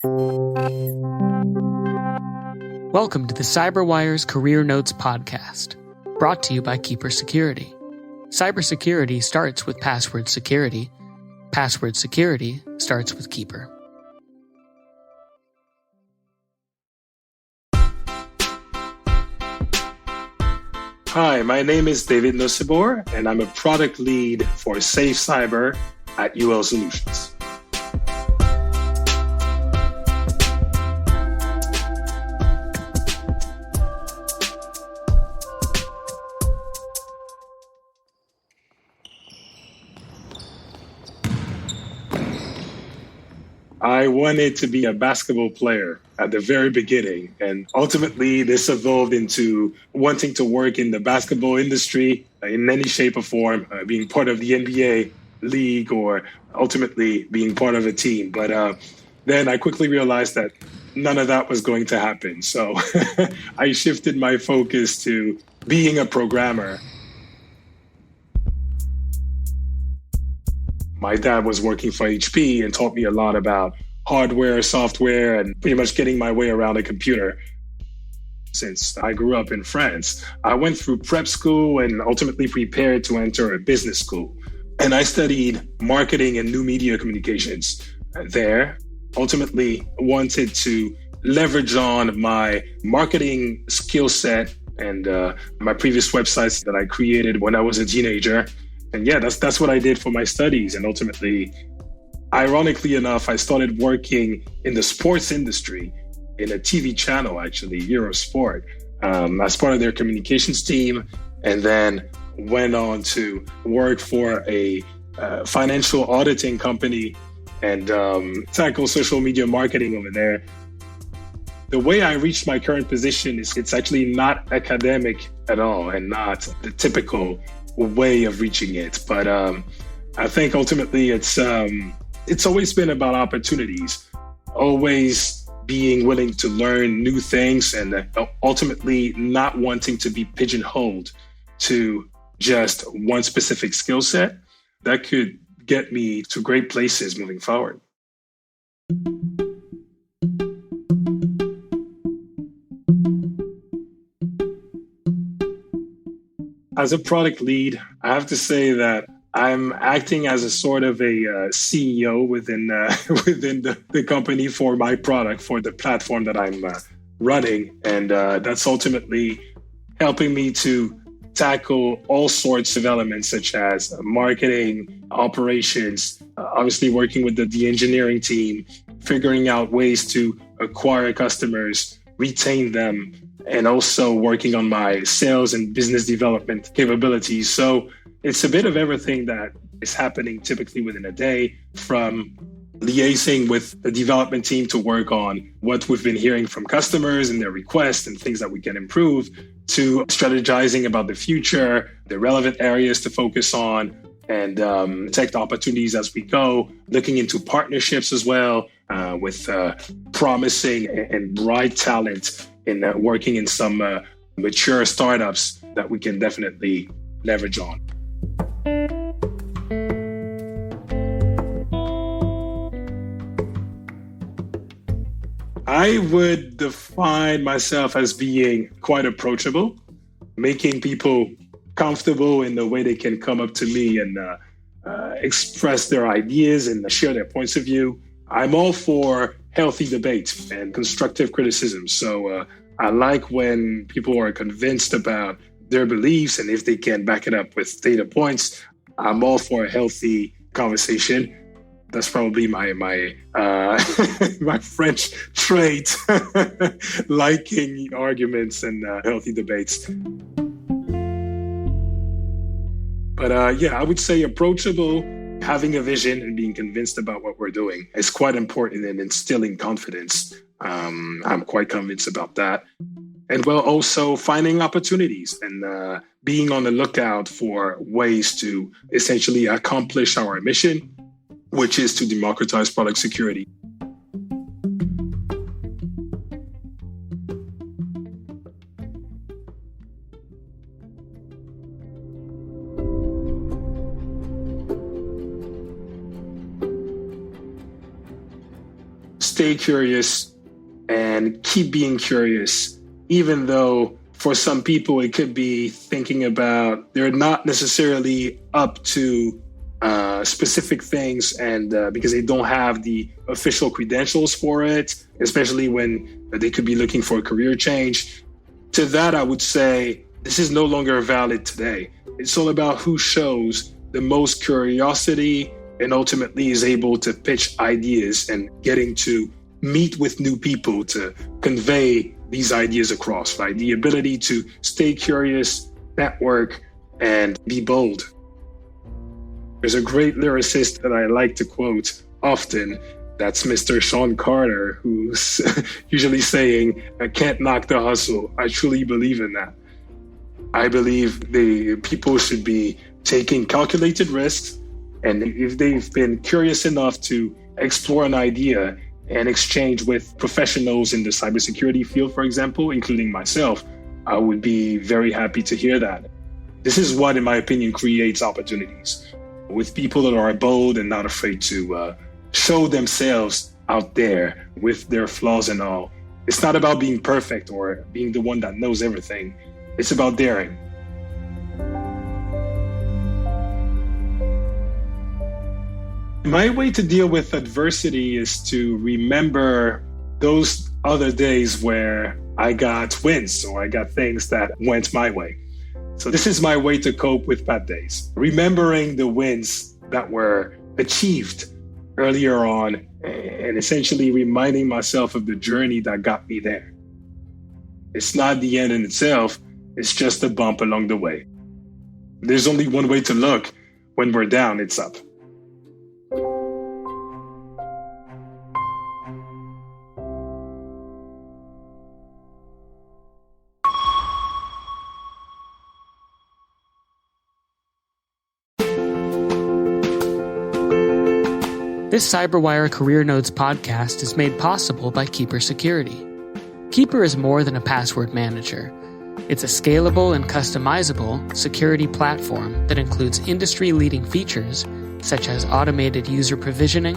Welcome to the CyberWire's Career Notes podcast, brought to you by Keeper Security. Cybersecurity starts with password security. Password security starts with Keeper. Hi, my name is David Nosibor, and I'm a product lead for SafeCyber at UL Solutions. I wanted to be a basketball player at the very beginning, and ultimately this evolved into wanting to work in the basketball industry in any shape or form, being part of the NBA league or ultimately being part of a team. But then I quickly realized that none of that was going to happen. So I shifted my focus to being a programmer. My dad was working for HP and taught me a lot about hardware, software, and pretty much getting my way around a computer. Since I grew up in France, I went through prep school and ultimately prepared to enter a business school. And I studied marketing and new media communications there. Ultimately wanted to leverage on my marketing skill set and my previous websites that I created when I was a teenager. And yeah, that's what I did for my studies. And ultimately, ironically enough, I started working in the sports industry in a TV channel, actually, Eurosport, as part of their communications team, and then went on to work for a financial auditing company and tackle social media marketing over there. The way I reached my current position is it's actually not academic at all and not the typical way of reaching it. But I think ultimately it's always been about opportunities, always being willing to learn new things and ultimately not wanting to be pigeonholed to just one specific skill set that could get me to great places moving forward. As a product lead, I have to say that I'm acting as a sort of a CEO within the company for my product, for the platform that I'm running. And that's ultimately helping me to tackle all sorts of elements such as marketing, operations, obviously working with the engineering team, figuring out ways to acquire customers, retain them, and also working on my sales and business development capabilities. So it's a bit of everything that is happening typically within a day, from liaising with the development team to work on what we've been hearing from customers and their requests and things that we can improve, to strategizing about the future, the relevant areas to focus on, and detect opportunities as we go, looking into partnerships as well with promising and bright talent in working in some mature startups that we can definitely leverage on. I would define myself as being quite approachable, making people comfortable in the way they can come up to me and express their ideas and share their points of view. I'm all for healthy debate and constructive criticism. So I like when people are convinced about their beliefs and if they can back it up with data points. I'm all for a healthy conversation. That's probably my my French trait, liking arguments and healthy debates. But yeah, I would say approachable, having a vision and being convinced about what we're doing is quite important in instilling confidence. I'm quite convinced about that. And well, also finding opportunities and being on the lookout for ways to essentially accomplish our mission, which is to democratize product security. stay curious and keep being curious, even though for some people it could be thinking about they're not necessarily up to specific things, and because they don't have the official credentials for it, especially when they could be looking for a career change. To that, I would say this is no longer valid today. It's all about who shows the most curiosity and ultimately is able to pitch ideas and getting to meet with new people to convey these ideas across, right? The ability to stay curious, network, and be bold. There's a great lyricist that I like to quote often. That's Mr. Sean Carter, who's usually saying, "I can't knock the hustle." I truly believe in that. I believe the people should be taking calculated risks, and if they've been curious enough to explore an idea and exchange with professionals in the cybersecurity field, for example, including myself, I would be very happy to hear that. This is what, in my opinion, creates opportunities with people that are bold and not afraid to show themselves out there with their flaws and all. It's not about being perfect or being the one that knows everything. It's about daring. My way to deal with adversity is to remember those other days where I got wins or I got things that went my way. So this is my way to cope with bad days. Remembering the wins that were achieved earlier on and essentially reminding myself of the journey that got me there. It's not the end in itself, it's just a bump along the way. There's only one way to look. When we're down, it's up. This CyberWire Career Notes podcast is made possible by Keeper Security. Keeper is more than a password manager. It's a scalable and customizable security platform that includes industry-leading features such as automated user provisioning,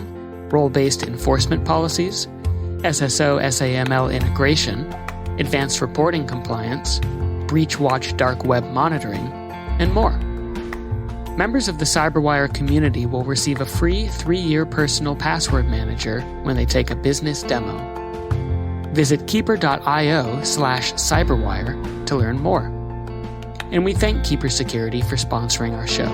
role-based enforcement policies, SSO/SAML integration, advanced reporting compliance, breach watch dark web monitoring, and more. Members of the CyberWire community will receive a free 3-year personal password manager when they take a business demo. Visit keeper.io/cyberwire to learn more. And we thank Keeper Security for sponsoring our show.